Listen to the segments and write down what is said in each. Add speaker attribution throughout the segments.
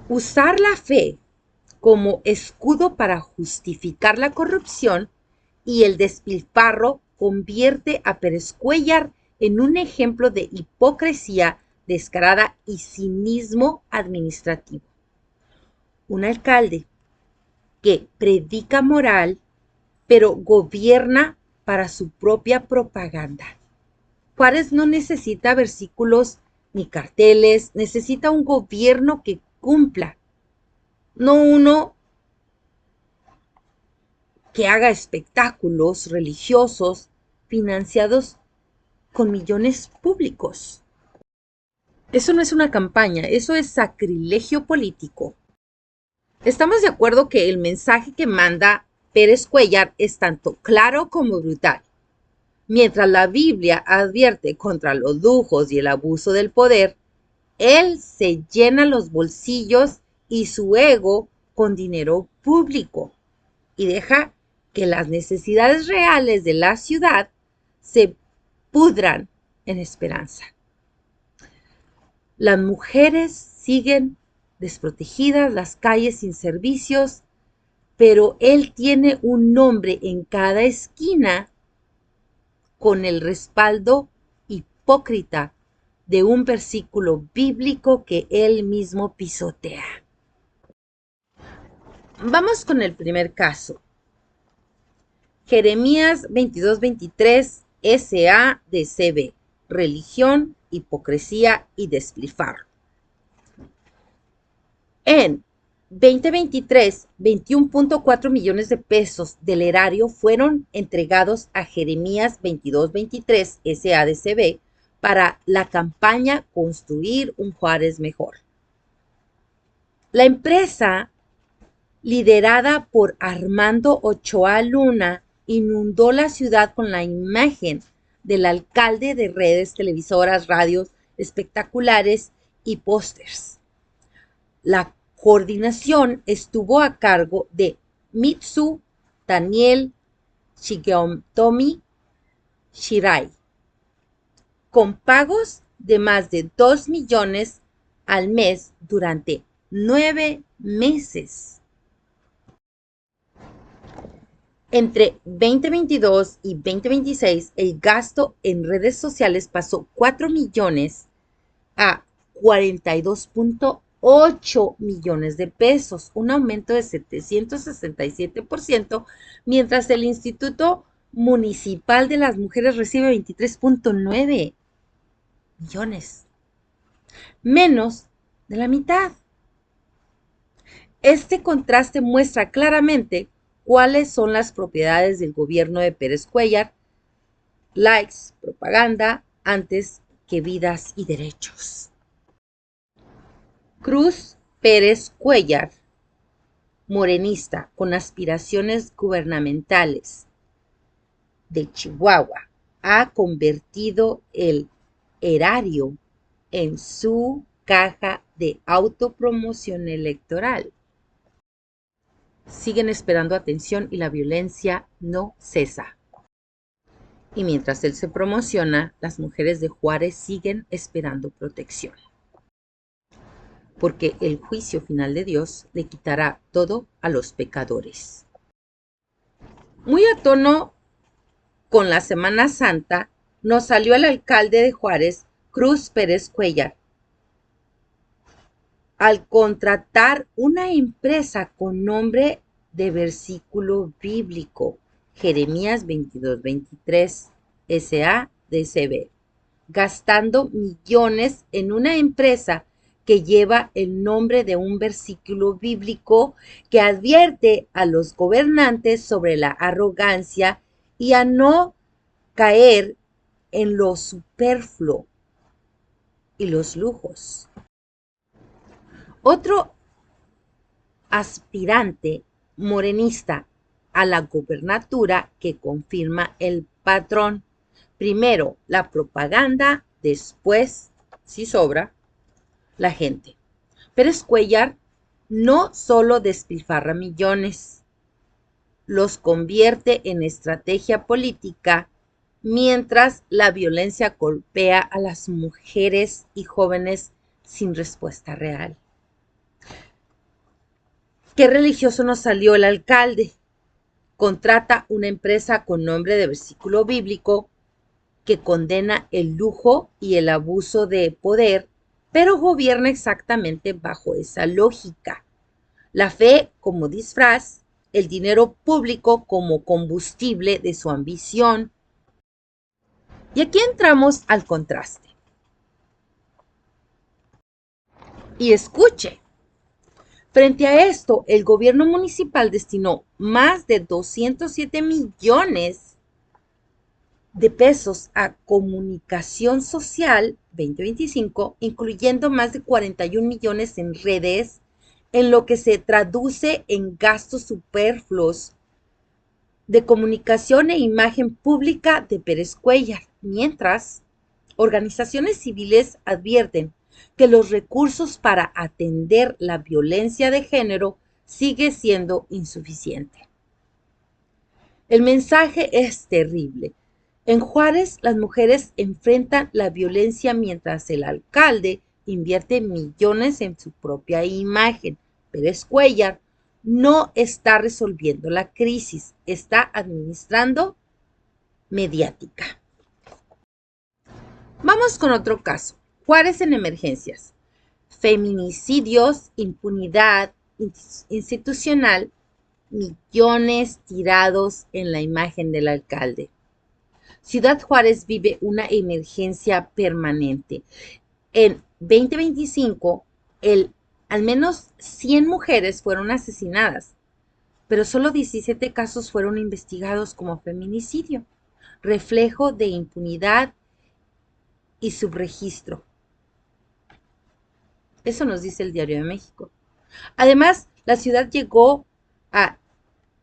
Speaker 1: Usar la fe como escudo para justificar la corrupción y el despilfarro convierte a Pérez Cuéllar en un ejemplo de hipocresía descarada y cinismo administrativo. Un alcalde que predica moral, pero gobierna para su propia propaganda. Juárez no necesita versículos ni carteles, necesita un gobierno que cumpla, no uno que haga espectáculos religiosos financiados con millones públicos. Eso no es una campaña, eso es sacrilegio político. Estamos de acuerdo que el mensaje que manda Pérez Cuéllar es tanto claro como brutal. Mientras la Biblia advierte contra los lujos y el abuso del poder, él se llena los bolsillos y su ego con dinero público y deja que las necesidades reales de la ciudad se pudran en esperanza. Las mujeres siguen desprotegidas, las calles sin servicios, pero él tiene un nombre en cada esquina con el respaldo hipócrita de un versículo bíblico que él mismo pisotea. Vamos con el primer caso. Jeremías 22:23 SADCB. Religión, hipocresía y despilfarro. En 2023, 21.4 millones de pesos del erario fueron entregados a Jeremías 22:23 SADCB para la campaña Construir un Juárez Mejor. La empresa, liderada por Armando Ochoa Luna, inundó la ciudad con la imagen del alcalde de redes, televisoras, radios, espectaculares y pósters. La coordinación estuvo a cargo de Mitsu Daniel Shigeotomi Shirai, con pagos de más de 2 millones al mes durante 9 meses. Entre 2022 y 2026, el gasto en redes sociales pasó 4 millones a 42.8 millones de pesos, un aumento de 767%, mientras el Instituto Municipal de las Mujeres recibe 23.9 millones, menos de la mitad. Este contraste muestra claramente cuáles son las propiedades del gobierno de Pérez Cuéllar: likes, propaganda, antes que vidas y derechos. Cruz Pérez Cuéllar, morenista con aspiraciones gubernamentales de Chihuahua, ha convertido el erario en su caja de autopromoción electoral. Siguen esperando atención y la violencia no cesa. Y mientras él se promociona, las mujeres de Juárez siguen esperando protección. Porque el juicio final de Dios le quitará todo a los pecadores. Muy a tono con la Semana Santa, nos salió el alcalde de Juárez, Cruz Pérez Cuéllar, al contratar una empresa con nombre de versículo bíblico, Jeremías 22:23 SADCB, gastando millones en una empresa que lleva el nombre de un versículo bíblico que advierte a los gobernantes sobre la arrogancia y a no caer en lo superfluo y los lujos. Otro aspirante morenista a la gobernatura que confirma el patrón. Primero la propaganda, después, si sobra, la gente. Pérez Cuéllar no solo despilfarra millones, los convierte en estrategia política mientras la violencia golpea a las mujeres y jóvenes sin respuesta real. ¿Qué religioso nos salió el alcalde? Contrata una empresa con nombre de versículo bíblico que condena el lujo y el abuso de poder, pero gobierna exactamente bajo esa lógica. La fe como disfraz, el dinero público como combustible de su ambición. Y aquí entramos al contraste. Y escuche, frente a esto, el gobierno municipal destinó más de 207 millones de pesos a comunicación social 2025, incluyendo más de 41 millones en redes, en lo que se traduce en gastos superfluos de comunicación e imagen pública de Pérez Cuéllar, mientras organizaciones civiles advierten que los recursos para atender la violencia de género sigue siendo insuficiente. El mensaje es terrible. En Juárez, las mujeres enfrentan la violencia mientras el alcalde invierte millones en su propia imagen. Pérez Cuéllar no está resolviendo la crisis, está administrando mediática. Vamos con otro caso. Juárez en emergencias. Feminicidios, impunidad institucional, millones tirados en la imagen del alcalde. Ciudad Juárez vive una emergencia permanente. En 2025, al menos 100 mujeres fueron asesinadas, pero solo 17 casos fueron investigados como feminicidio, reflejo de impunidad y subregistro. Eso nos dice el Diario de México. Además, la ciudad llegó a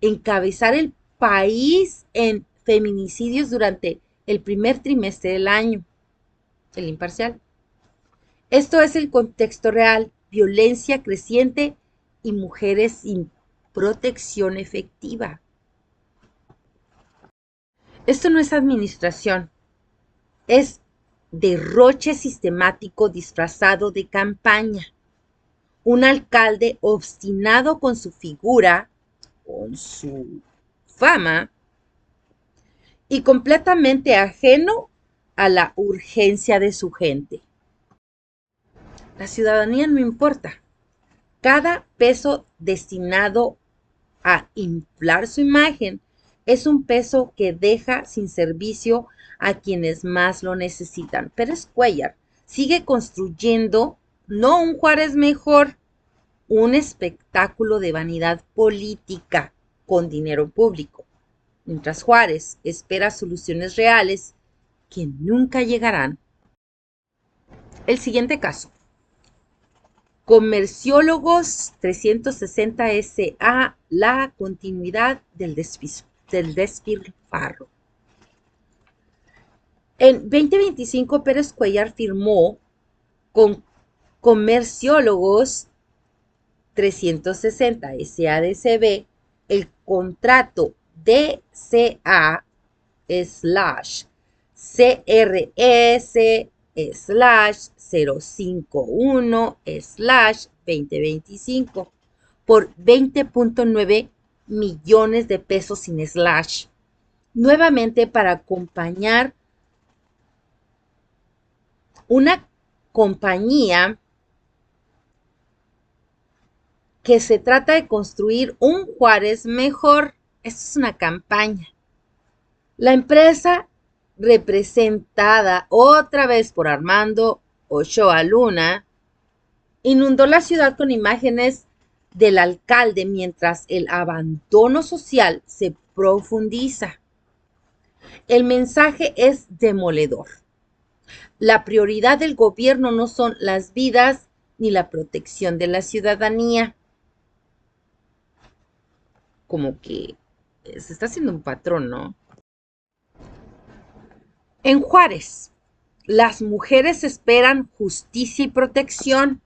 Speaker 1: encabezar el país en feminicidios durante el primer trimestre del año, el imparcial. Esto es el contexto real, violencia creciente y mujeres sin protección efectiva. Esto no es administración, es derroche sistemático disfrazado de campaña. Un alcalde obstinado con su figura, con su fama, y completamente ajeno a la urgencia de su gente. La ciudadanía no importa. Cada peso destinado a inflar su imagen es un peso que deja sin servicio a quienes más lo necesitan. Pérez Cuéllar sigue construyendo no un Juárez mejor, un espectáculo de vanidad política con dinero público, mientras Juárez espera soluciones reales que nunca llegarán. El siguiente caso. Comerciólogos 360 S.A. La continuidad del despilfarro. En 2025, Pérez Cuéllar firmó con Comerciólogos 360 SADCB el contrato DCA/CRS/051/2025 por 20.9 millones de pesos sin slash, nuevamente para acompañar una compañía que se trata de construir un Juárez mejor. Esto es una campaña. La empresa, representada otra vez por Armando Ochoa Luna, inundó la ciudad con imágenes del alcalde mientras el abandono social se profundiza. El mensaje es demoledor. La prioridad del gobierno no son las vidas ni la protección de la ciudadanía. Como que se está haciendo un patrón, ¿no? En Juárez, las mujeres esperan justicia y protección,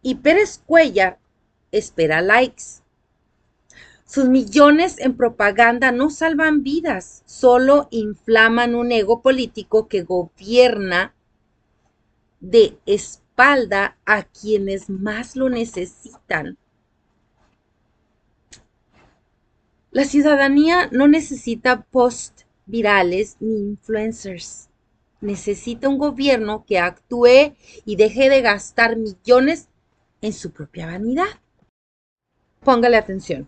Speaker 1: y Pérez Cuéllar espera likes. Sus millones en propaganda no salvan vidas, solo inflaman un ego político que gobierna de espalda a quienes más lo necesitan. La ciudadanía no necesita posts virales ni influencers. Necesita un gobierno que actúe y deje de gastar millones en su propia vanidad. Póngale atención.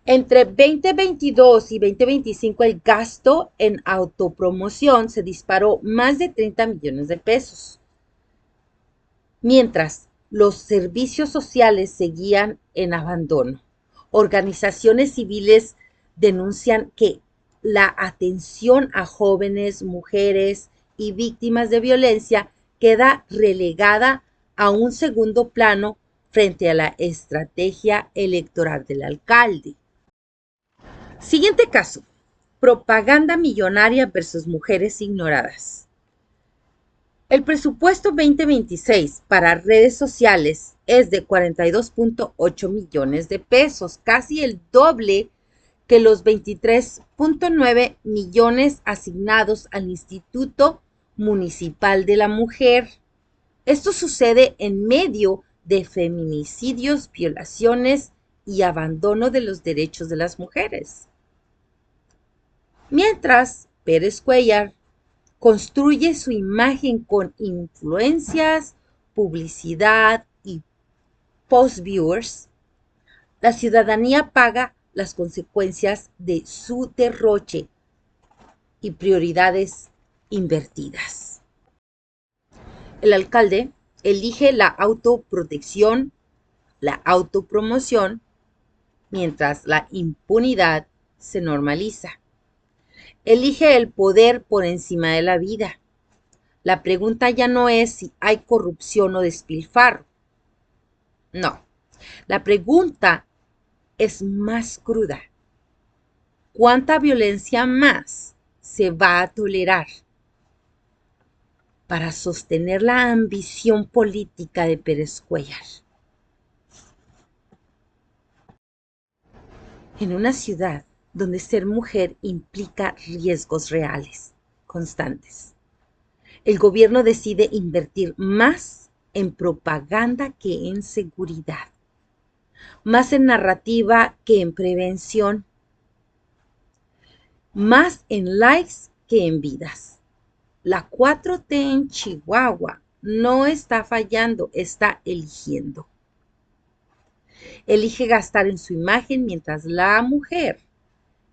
Speaker 1: Entre 2022 y 2025 el gasto en autopromoción se disparó más de 30 millones de pesos. Mientras los servicios sociales seguían en abandono. Organizaciones civiles denuncian que la atención a jóvenes, mujeres y víctimas de violencia queda relegada a un segundo plano frente a la estrategia electoral del alcalde. Siguiente caso. Propaganda millonaria versus mujeres ignoradas. El presupuesto 2026 para redes sociales es de 42.8 millones de pesos, casi el doble que los 23.9 millones asignados al Instituto Municipal de la Mujer. Esto sucede en medio de feminicidios, violaciones y abandono de los derechos de las mujeres. Mientras Pérez Cuéllar construye su imagen con influencias, publicidad y post-viewers, la ciudadanía paga las consecuencias de su derroche y prioridades invertidas. El alcalde elige la autoprotección, la autopromoción, mientras la impunidad se normaliza. Elige el poder por encima de la vida. La pregunta ya no es si hay corrupción o despilfarro. No, la pregunta es más cruda. ¿Cuánta violencia más se va a tolerar para sostener la ambición política de Pérez Cuéllar? En una ciudad donde ser mujer implica riesgos reales, constantes, el gobierno decide invertir más en propaganda que en seguridad, más en narrativa que en prevención, más en likes que en vidas. La 4T en Chihuahua no está fallando, está eligiendo. Elige gastar en su imagen mientras la mujer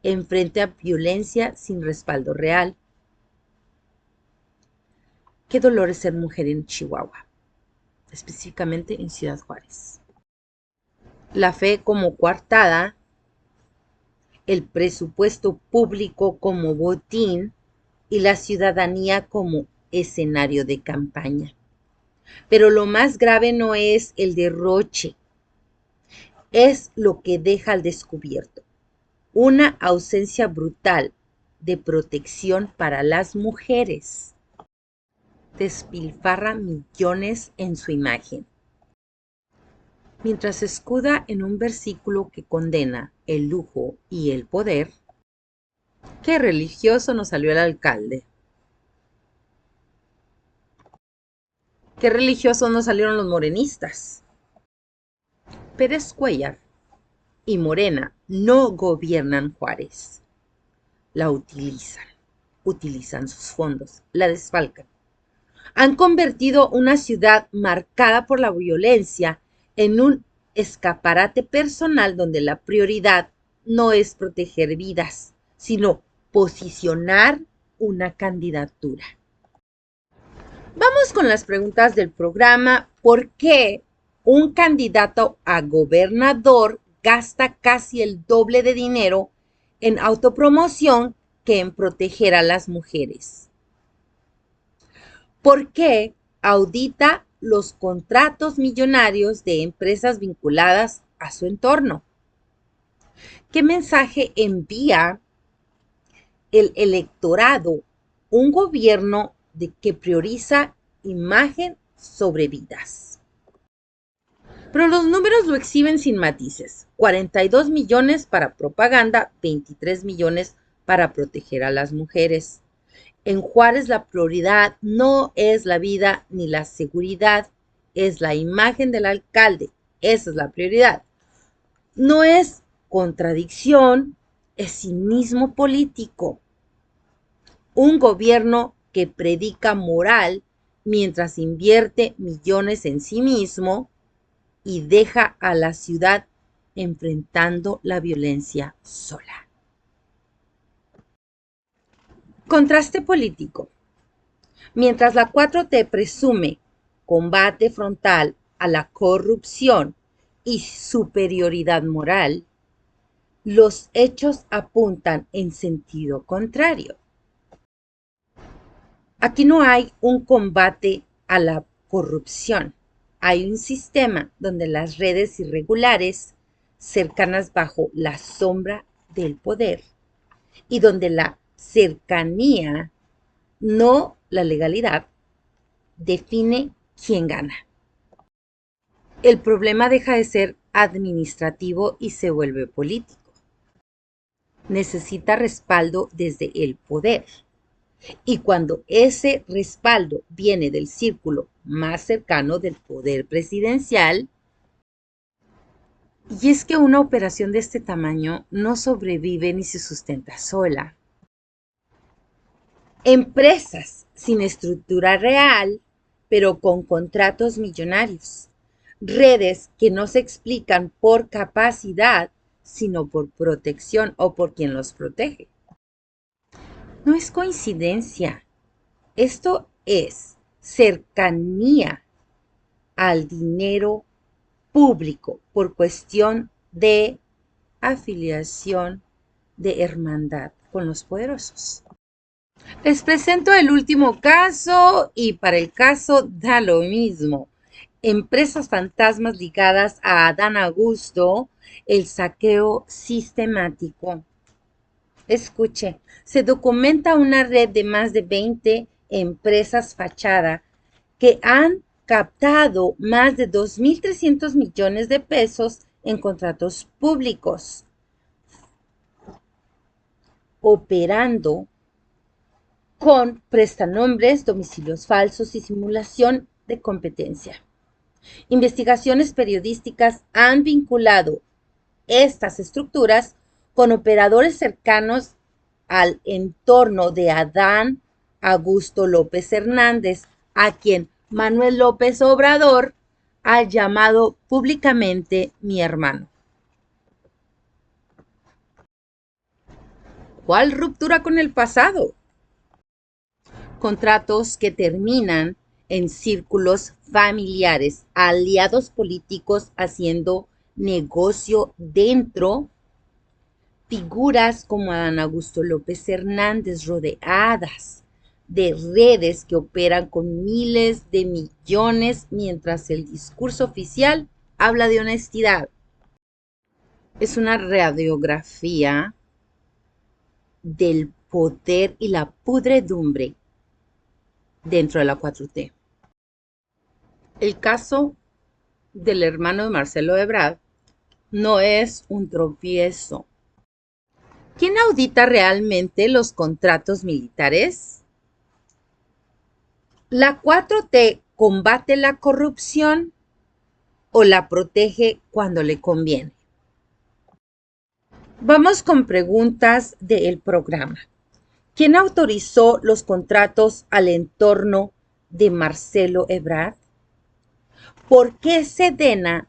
Speaker 1: enfrenta violencia sin respaldo real. Qué dolor es ser mujer en Chihuahua, específicamente en Ciudad Juárez. La fe como coartada, el presupuesto público como botín y la ciudadanía como escenario de campaña. Pero lo más grave no es el derroche, es lo que deja al descubierto. Una ausencia brutal de protección para las mujeres. Despilfarra millones en su imagen. Mientras se escuda en un versículo que condena el lujo y el poder, qué religioso nos salió el alcalde. Qué religiosos nos salieron los morenistas. Pérez Cuéllar y Morena no gobiernan Juárez. La utilizan sus fondos, la desfalcan. Han convertido una ciudad marcada por la violencia en un escaparate personal donde la prioridad no es proteger vidas, sino posicionar una candidatura. Vamos con las preguntas del programa. ¿Por qué un candidato a gobernador gasta casi el doble de dinero en autopromoción que en proteger a las mujeres? ¿Por qué audita los contratos millonarios de empresas vinculadas a su entorno? ¿Qué mensaje envía el electorado? Un gobierno que prioriza imagen sobre vidas. Pero los números lo exhiben sin matices. 42 millones para propaganda, 23 millones para proteger a las mujeres. En Juárez la prioridad no es la vida ni la seguridad, es la imagen del alcalde. Esa es la prioridad. No es contradicción es cinismo político. Un gobierno que predica moral mientras invierte millones en sí mismo y deja a la ciudad enfrentando la violencia sola. Contraste político. Mientras la 4T presume combate frontal a la corrupción y superioridad moral, los hechos apuntan en sentido contrario. Aquí no hay un combate a la corrupción. Hay un sistema donde las redes irregulares, cercanas bajo la sombra del poder, y donde la cercanía, no la legalidad, define quién gana. El problema deja de ser administrativo y se vuelve político. Necesita respaldo desde el poder. Y cuando ese respaldo viene del círculo más cercano del poder presidencial, y es que una operación de este tamaño no sobrevive ni se sustenta sola. Empresas sin estructura real, pero con contratos millonarios. Redes que no se explican por capacidad, sino por protección o por quien los protege. No es coincidencia. Esto es cercanía al dinero público por cuestión de afiliación, de hermandad con los poderosos. Les presento el último caso y para el caso da lo mismo. Empresas fantasmas ligadas a Adán Augusto, el saqueo sistemático. Escuche, se documenta una red de más de 20 empresas fachada que han captado más de 2.300 millones de pesos en contratos públicos, operando con prestanombres, domicilios falsos y simulación de competencia. Investigaciones periodísticas han vinculado estas estructuras con operadores cercanos al entorno de Adán Augusto López Hernández, a quien Manuel López Obrador ha llamado públicamente mi hermano. ¿Cuál ruptura con el pasado? Contratos que terminan en círculos familiares, aliados políticos haciendo negocio dentro, figuras como Adán Augusto López Hernández rodeadas de redes que operan con miles de millones mientras el discurso oficial habla de honestidad. Es una radiografía del poder y la pudredumbre dentro de la 4T. El caso del hermano de Marcelo Ebrard no es un tropiezo. ¿Quién audita realmente los contratos militares? ¿La 4T combate la corrupción o la protege cuando le conviene? Vamos con preguntas del programa. ¿Quién autorizó los contratos al entorno de Marcelo Ebrard? ¿Por qué Sedena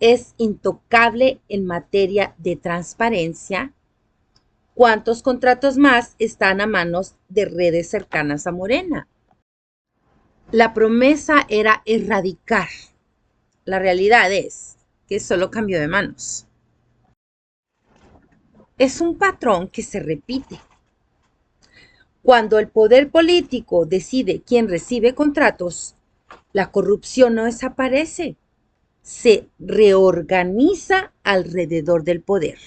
Speaker 1: es intocable en materia de transparencia? ¿Cuántos contratos más están a manos de redes cercanas a Morena? La promesa era erradicar. La realidad es que solo cambió de manos. Es un patrón que se repite. Cuando el poder político decide quién recibe contratos, la corrupción no desaparece, se reorganiza alrededor del poder.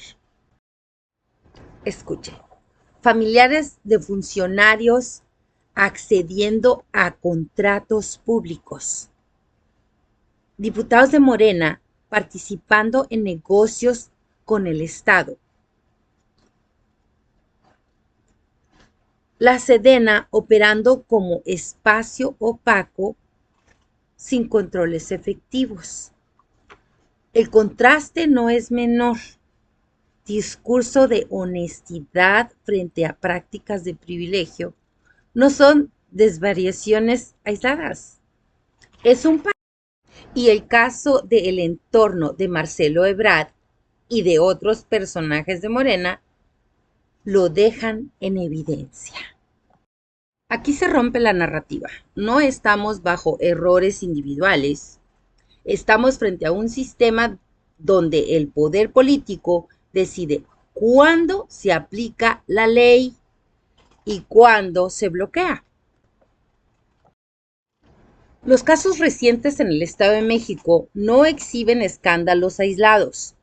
Speaker 1: Escuche, familiares de funcionarios accediendo a contratos públicos, diputados de Morena participando en negocios con el Estado, la Sedena operando como espacio opaco sin controles efectivos. El contraste no es menor. discurso de honestidad frente a prácticas de privilegio no son desvariaciones aisladas. Es un y el caso del entorno de Marcelo Ebrard y de otros personajes de Morena lo dejan en evidencia. Aquí se rompe la narrativa. No estamos bajo errores individuales. Estamos frente a un sistema donde el poder político decide cuándo se aplica la ley y cuándo se bloquea. Los casos recientes en el Estado de México no exhiben escándalos aislados.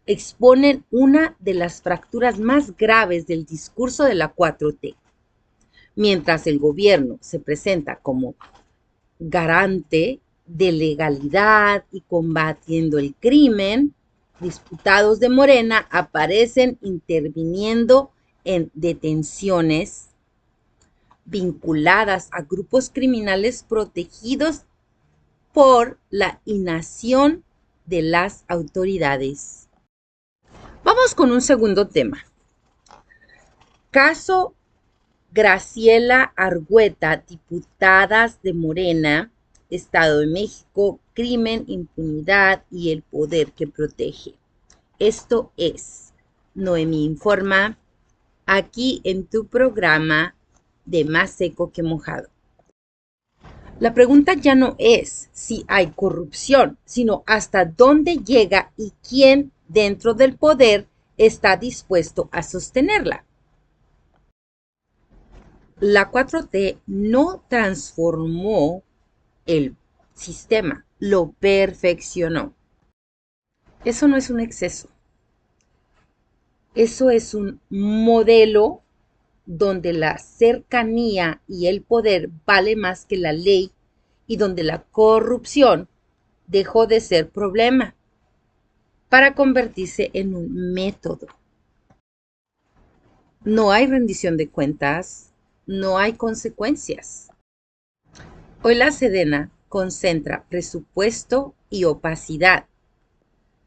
Speaker 1: Exponen una de las fracturas más graves del discurso de la 4T. Mientras el gobierno se presenta como garante de legalidad y combatiendo el crimen, diputados de Morena aparecen interviniendo en detenciones vinculadas a grupos criminales protegidos por la inacción de las autoridades. Vamos con un segundo tema. Caso Graciela Argueta, diputadas de Morena, Estado de México, crimen, impunidad y el poder que protege. Esto es Noemí Informa, aquí en tu programa de Más Seco que Mojado. La pregunta ya no es si hay corrupción, sino hasta dónde llega y quién dentro del poder está dispuesto a sostenerla. La 4T no transformó el sistema, lo perfeccionó. Eso no es un exceso. Eso es un modelo donde la cercanía y el poder vale más que la ley y donde la corrupción dejó de ser problema para convertirse en un método. No hay rendición de cuentas, no hay consecuencias. Hoy la Sedena concentra presupuesto y opacidad,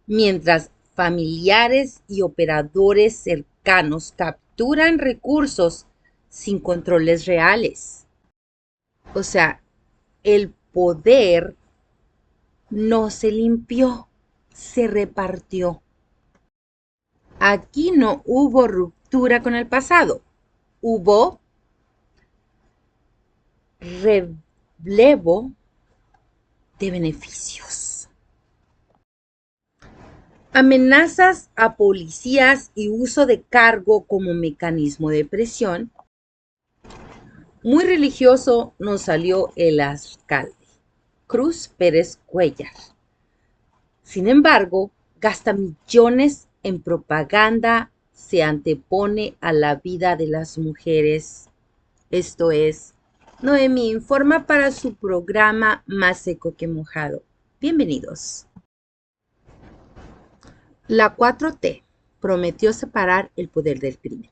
Speaker 1: mientras familiares y operadores cercanos capturan recursos sin controles reales. O sea, el poder no se limpió, se repartió. Aquí no hubo ruptura con el pasado, hubo relevo de beneficios. Amenazas a policías y uso de cargo como mecanismo de presión. Muy religioso nos salió el alcalde, Cruz Pérez Cuéllar. Sin embargo, gasta millones en propaganda, se antepone a la vida de las mujeres. Esto es, Noemí Informa para su programa Más Seco que Mojado. Bienvenidos. La 4T prometió separar el poder del crimen.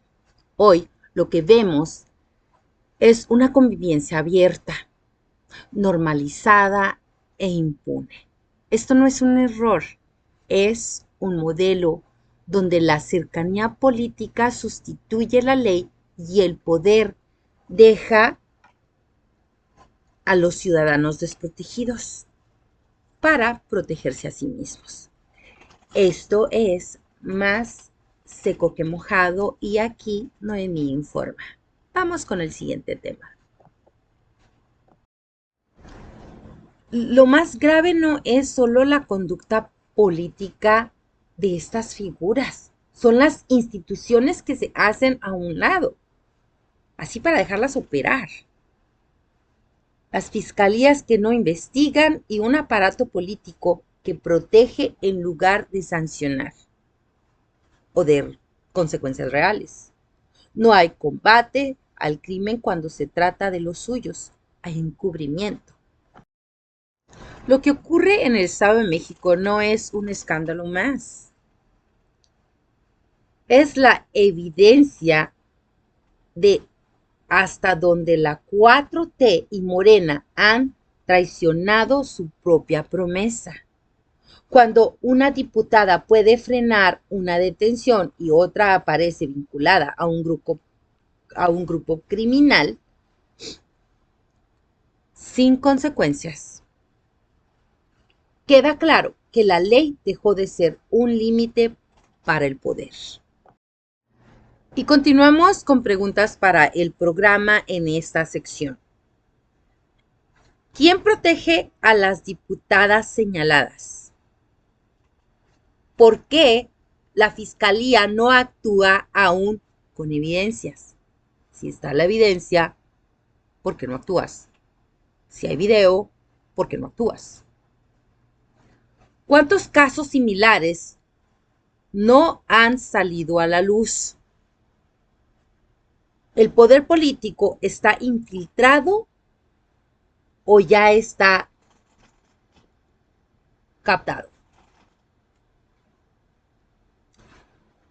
Speaker 1: Hoy lo que vemos es una convivencia abierta, normalizada e impune. Esto no es un error, es un modelo donde la cercanía política sustituye la ley y el poder deja a los ciudadanos desprotegidos para protegerse a sí mismos. Esto es Más Seco que Mojado y aquí Noemí Informa. Vamos con el siguiente tema. Lo más grave no es solo la conducta política de estas figuras, son las instituciones que se hacen a un lado, así para dejarlas operar. Las fiscalías que no investigan y un aparato político que protege en lugar de sancionar o de consecuencias reales. No hay combate al crimen cuando se trata de los suyos, hay encubrimiento. Lo que ocurre en el Estado de México no es un escándalo más. Es la evidencia de hasta donde la 4T y Morena han traicionado su propia promesa. Cuando una diputada puede frenar una detención y otra aparece vinculada a un grupo criminal sin consecuencias, queda claro que la ley dejó de ser un límite para el poder. Y continuamos con preguntas para el programa en esta sección. ¿Quién protege a las diputadas señaladas? ¿Por qué la fiscalía no actúa aún con evidencias? Si está la evidencia, ¿por qué no actúas? Si hay video, ¿por qué no actúas? ¿Cuántos casos similares no han salido a la luz? ¿El poder político está infiltrado o ya está captado?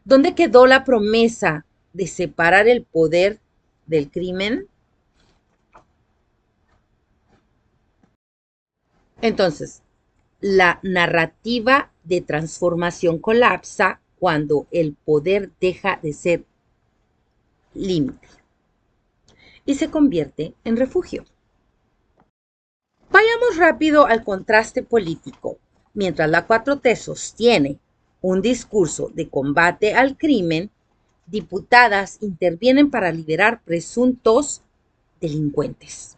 Speaker 1: ¿Dónde quedó la promesa de separar el poder del crimen? Entonces, la narrativa de transformación colapsa cuando el poder deja de ser límite y se convierte en refugio. Vayamos rápido al contraste político. Mientras la 4T sostiene un discurso de combate al crimen, diputadas intervienen para liberar presuntos delincuentes.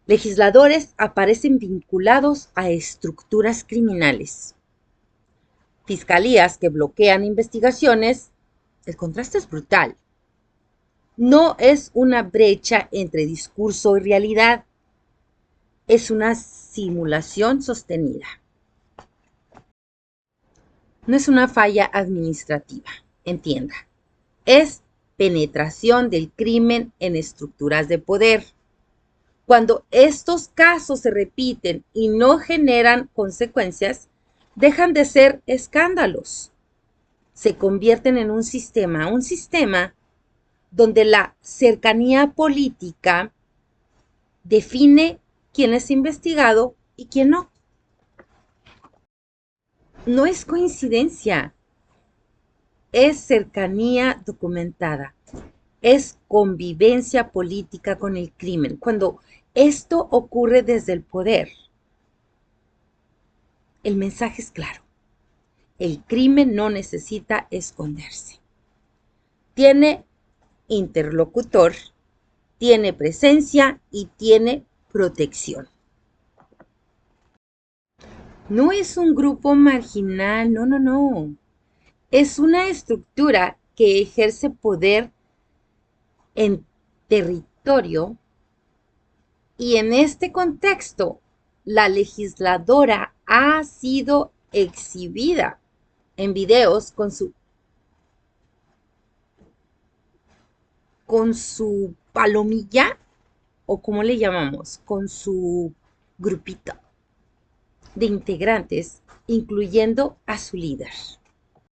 Speaker 1: Legisladores aparecen vinculados a estructuras criminales. Fiscalías que bloquean investigaciones. El contraste es brutal. No es una brecha entre discurso y realidad. Es una simulación sostenida. No es una falla administrativa, entienda. Es penetración del crimen en estructuras de poder. Cuando estos casos se repiten y no generan consecuencias, dejan de ser escándalos. Se convierten en un sistema donde la cercanía política define quién es investigado y quién no. No es coincidencia, es cercanía documentada, es convivencia política con el crimen. Cuando esto ocurre desde el poder, el mensaje es claro. El crimen no necesita esconderse. Tiene interlocutor, tiene presencia y tiene protección. No es un grupo marginal, no. Es una estructura que ejerce poder en territorio y en este contexto la legisladora ha sido exhibida en videos con su palomilla o como le llamamos, con su grupito de integrantes, incluyendo a su líder.